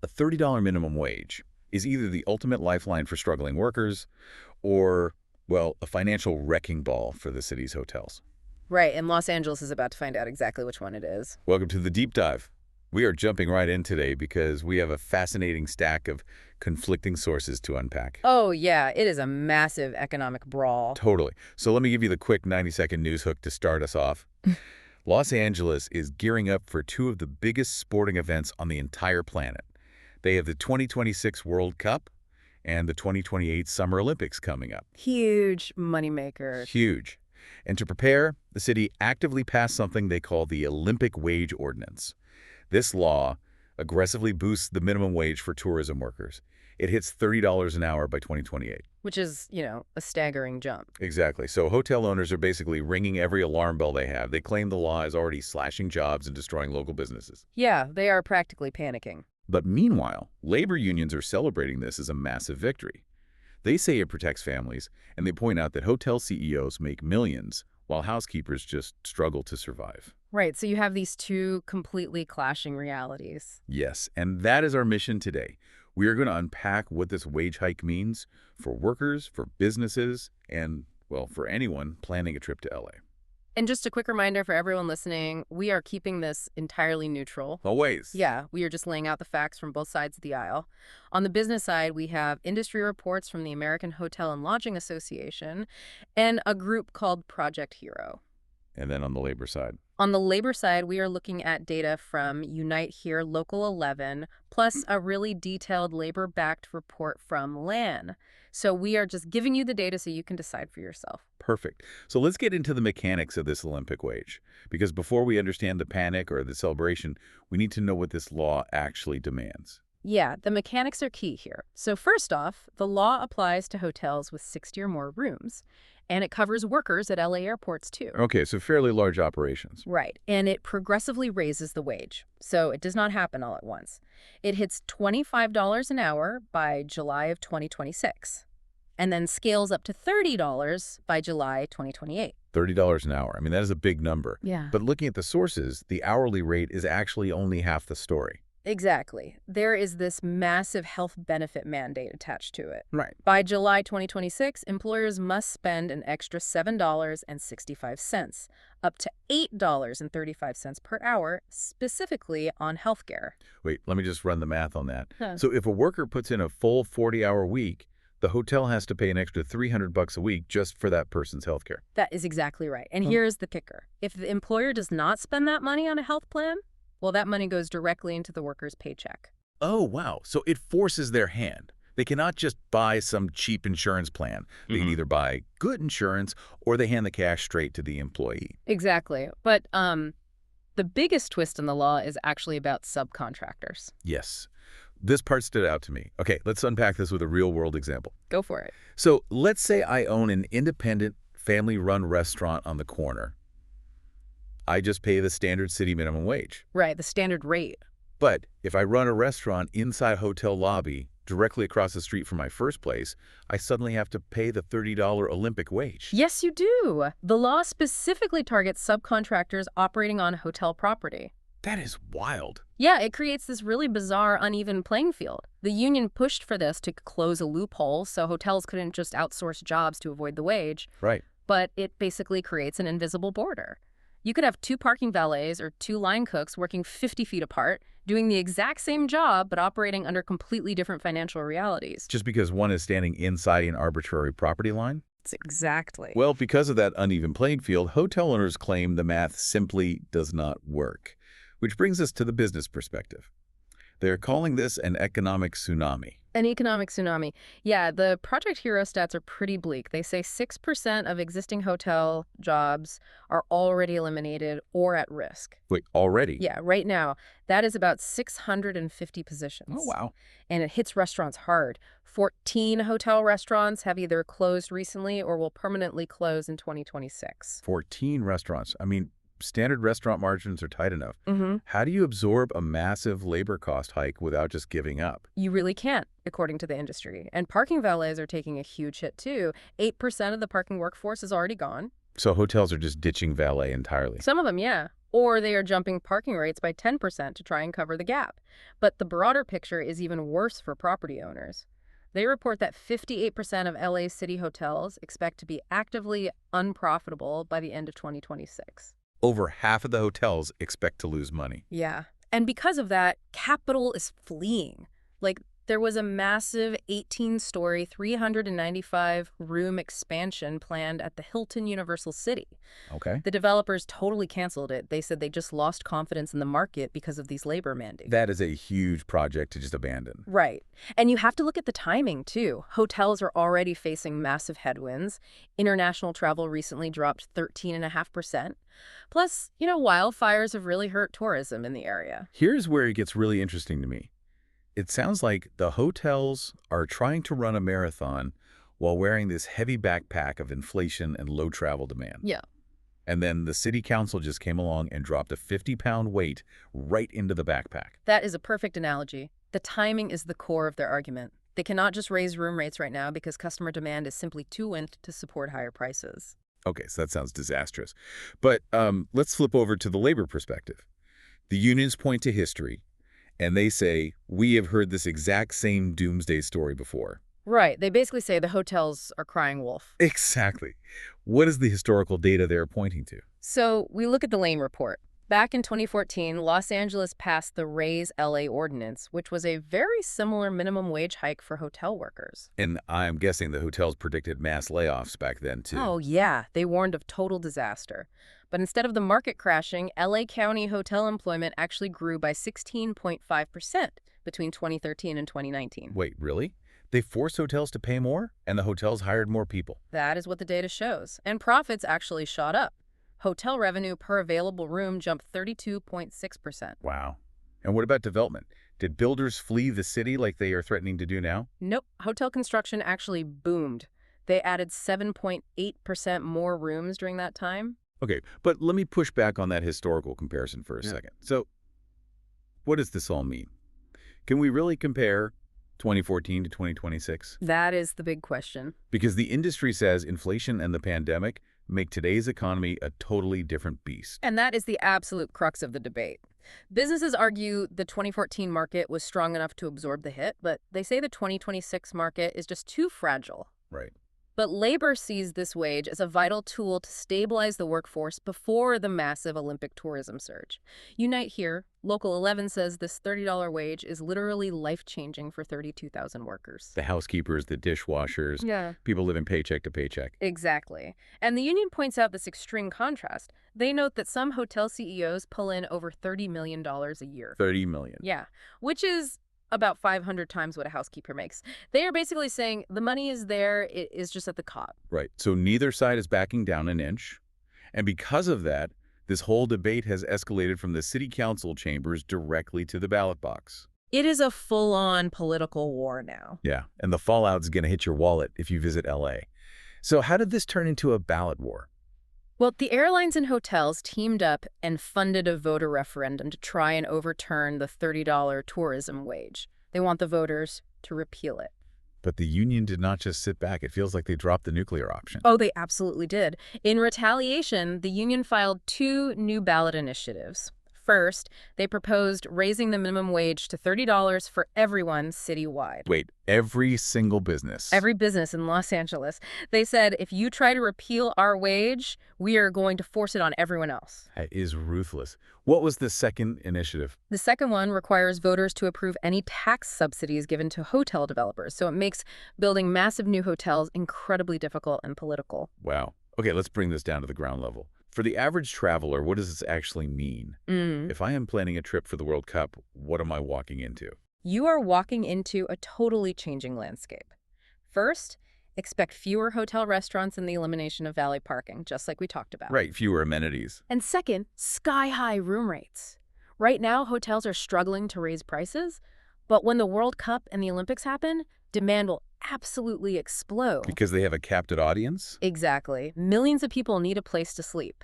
a $30 minimum wage is either the ultimate lifeline for struggling workers or, well, a financial wrecking ball for the city's hotels. Right, and Los Angeles is about to find out exactly which one it is. Welcome to the Deep Dive. We are jumping right in today because we have a fascinating stack of conflicting sources to unpack. Oh, yeah, it is a massive economic brawl. Totally. So let me give you the quick 90-second news hook to start us off. Los Angeles is gearing up for two of the biggest sporting events on the entire planet. They have the 2026 World Cup and the 2028 Summer Olympics coming up. Huge moneymaker. Huge. And to prepare, the city actively passed something they call the Olympic Wage ordinance. This law aggressively boosts the minimum wage for tourism workers. It hits $30 an hour by 2028. Which is, a staggering jump. Exactly. So hotel owners are basically ringing every alarm bell they have. They claim the law is already slashing jobs and destroying local businesses. Yeah, they are practically panicking. But meanwhile, labor unions are celebrating this as a massive victory. They say it protects families, and they point out that hotel CEOs make millions, while housekeepers just struggle to survive. Right, so you have these two completely clashing realities. Yes, and that is our mission today. We are going to unpack what this wage hike means for workers, for businesses, and, well, for anyone planning a trip to LA. And just a quick reminder for everyone listening, we are keeping this entirely neutral. Always. Yeah, we are just laying out the facts from both sides of the aisle. On the business side, we have industry reports from the American Hotel and Lodging Association and a group called Project Hero. And then on the labor side? On the labor side, we are looking at data from Unite Here Local 11, plus a really detailed labor-backed report from LAN. So we are just giving you the data so you can decide for yourself. Perfect. So let's get into the mechanics of this Olympic wage. Because before we understand the panic or the celebration, we need to know what this law actually demands. Yeah, the mechanics are key here. So first off, the law applies to hotels with 60 or more rooms, and it covers workers at LA airports too. Okay, so fairly large operations. Right, and it progressively raises the wage, so it does not happen all at once. It hits $25 an hour by July of 2026, and then scales up to $30 by July 2028. $30 an hour. I mean, that is a big number. Yeah. But looking at the sources, the hourly rate is actually only half the story. Exactly. There is this massive health benefit mandate attached to it. Right. By July 2026, employers must spend an extra $7.65, up to $8.35 per hour, specifically on healthcare. Wait, let me just run the math on that. Huh. So if a worker puts in a full 40-hour week, the hotel has to pay an extra $300 a week just for that person's healthcare. That is exactly right. And here's the kicker. If the employer does not spend that money on a health plan, well, that money goes directly into the worker's paycheck. Oh, wow. So it forces their hand. They cannot just buy some cheap insurance plan. They can either buy good insurance or they hand the cash straight to the employee. Exactly. But the biggest twist in the law is actually about subcontractors. Yes. This part stood out to me. Okay, let's unpack this with a real-world example. Go for it. So let's say I own an independent, family-run restaurant on the corner. I just pay the standard city minimum wage. Right, the standard rate. But if I run a restaurant inside a hotel lobby directly across the street from my first place, I suddenly have to pay the $30 Olympic wage. Yes, you do. The law specifically targets subcontractors operating on hotel property. That is wild. Yeah, it creates this really bizarre, uneven playing field. The union pushed for this to close a loophole so hotels couldn't just outsource jobs to avoid the wage. Right. But it basically creates an invisible border. You could have 2 parking valets or 2 line cooks working 50 feet apart, doing the exact same job but operating under completely different financial realities. Just because one is standing inside an arbitrary property line? Exactly. Well, because of that uneven playing field, hotel owners claim the math simply does not work. Which brings us to the business perspective. They're calling this an economic tsunami. An economic tsunami. Yeah, the Project Hero stats are pretty bleak. They say 6% of existing hotel jobs are already eliminated or at risk. Wait, already? Yeah, right now, that is about 650 positions. Oh, wow. And it hits restaurants hard. 14 hotel restaurants have either closed recently or will permanently close in 2026. 14 restaurants. I mean, standard restaurant margins are tight enough. Mm-hmm. How do you absorb a massive labor cost hike without just giving up? You really can't, according to the industry. And parking valets are taking a huge hit, too. 8% of the parking workforce is already gone. So hotels are just ditching valet entirely. Some of them, yeah. or they are jumping parking rates by 10% to try and cover the gap. But the broader picture is even worse for property owners. They report that 58% of LA city hotels expect to be actively unprofitable by the end of 2026. Over half of the hotels expect to lose money. Yeah. And because of that, capital is fleeing. Like, there was a massive 18-story, 395-room expansion planned at the Hilton Universal City. Okay. The developers totally canceled it. They said they just lost confidence in the market because of these labor mandates. That is a huge project to just abandon. Right. And you have to look at the timing, too. Hotels are already facing massive headwinds. International travel recently dropped 13.5%. Plus, wildfires have really hurt tourism in the area. Here's where it gets really interesting to me. It sounds like the hotels are trying to run a marathon while wearing this heavy backpack of inflation and low travel demand. Yeah. And then the city council just came along and dropped a 50-pound weight right into the backpack. That is a perfect analogy. The timing is the core of their argument. They cannot just raise room rates right now because customer demand is simply too weak to support higher prices. Okay, so that sounds disastrous. But let's flip over to the labor perspective. The unions point to history, and they say, we have heard this exact same doomsday story before. Right. They basically say the hotels are crying wolf. Exactly. What is the historical data they're pointing to? So we look at the Lane report. Back in 2014, Los Angeles passed the Raise LA ordinance, which was a very similar minimum wage hike for hotel workers. And I'm guessing the hotels predicted mass layoffs back then, too. Oh, yeah. They warned of total disaster. But instead of the market crashing, LA County hotel employment actually grew by 16.5% between 2013 and 2019. Wait, really? They forced hotels to pay more, and the hotels hired more people. That is what the data shows. And profits actually shot up. Hotel revenue per available room jumped 32.6%. Wow. And what about development? Did builders flee the city like they are threatening to do now? Nope. Hotel construction actually boomed. They added 7.8% more rooms during that time. Okay, but let me push back on that historical comparison for a second. So, what does this all mean? Can we really compare 2014 to 2026? That is the big question. Because the industry says inflation and the pandemic make today's economy a totally different beast. And that is the absolute crux of the debate. Businesses argue the 2014 market was strong enough to absorb the hit, but they say the 2026 market is just too fragile. Right. But labor sees this wage as a vital tool to stabilize the workforce before the massive Olympic tourism surge. Unite Here, Local 11 says this $30 wage is literally life-changing for 32,000 workers. The housekeepers, the dishwashers, Yeah. people living paycheck to paycheck. Exactly. And the union points out this extreme contrast. They note that some hotel CEOs pull in over $30 million a year. $30 million. Yeah, which is about 500 times what a housekeeper makes. They are basically saying the money is there, it is just at the top. Right. So neither side is backing down an inch. And because of that, this whole debate has escalated from the city council chambers directly to the ballot box. It is a full-on political war now. Yeah, and the fallout's going to hit your wallet if you visit LA. So how did this turn into a ballot war? Well, the airlines and hotels teamed up and funded a voter referendum to try and overturn the $30 tourism wage. They want the voters to repeal it. But the union did not just sit back. It feels like they dropped the nuclear option. Oh, they absolutely did. In retaliation, the union filed 2 new ballot initiatives. First, they proposed raising the minimum wage to $30 for everyone citywide. Wait, every single business? Every business in Los Angeles. They said, if you try to repeal our wage, we are going to force it on everyone else. That is ruthless. What was the second initiative? The second one requires voters to approve any tax subsidies given to hotel developers, so it makes building massive new hotels incredibly difficult and political. Wow. Okay, let's bring this down to the ground level. For the average traveler, what does this actually mean? If I am planning a trip for the World Cup, what am I walking into? You are walking into a totally changing landscape. First, expect fewer hotel restaurants and the elimination of valet parking, just like we talked about. Right, fewer amenities. And second, sky-high room rates. Right now, hotels are struggling to raise prices, but when the World Cup and the Olympics happen, demand will absolutely explode. Because they have a captive audience? Exactly. Millions of people need a place to sleep.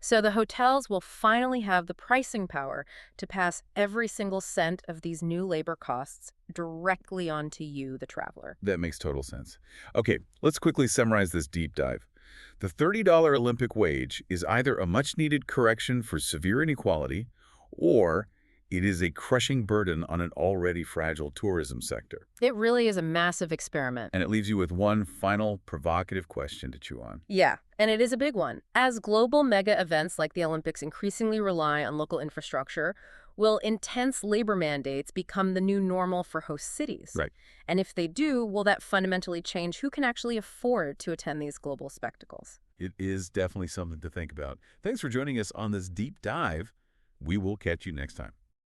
So the hotels will finally have the pricing power to pass every single cent of these new labor costs directly onto you, the traveler. That makes total sense. Okay, let's quickly summarize this deep dive. The $30 Olympic wage is either a much-needed correction for severe inequality, or it is a crushing burden on an already fragile tourism sector. It really is a massive experiment. And it leaves you with one final provocative question to chew on. Yeah, and it is a big one. As global mega events like the Olympics increasingly rely on local infrastructure, will intense labor mandates become the new normal for host cities? Right. And if they do, will that fundamentally change who can actually afford to attend these global spectacles? It is definitely something to think about. Thanks for joining us on this deep dive. We will catch you next time.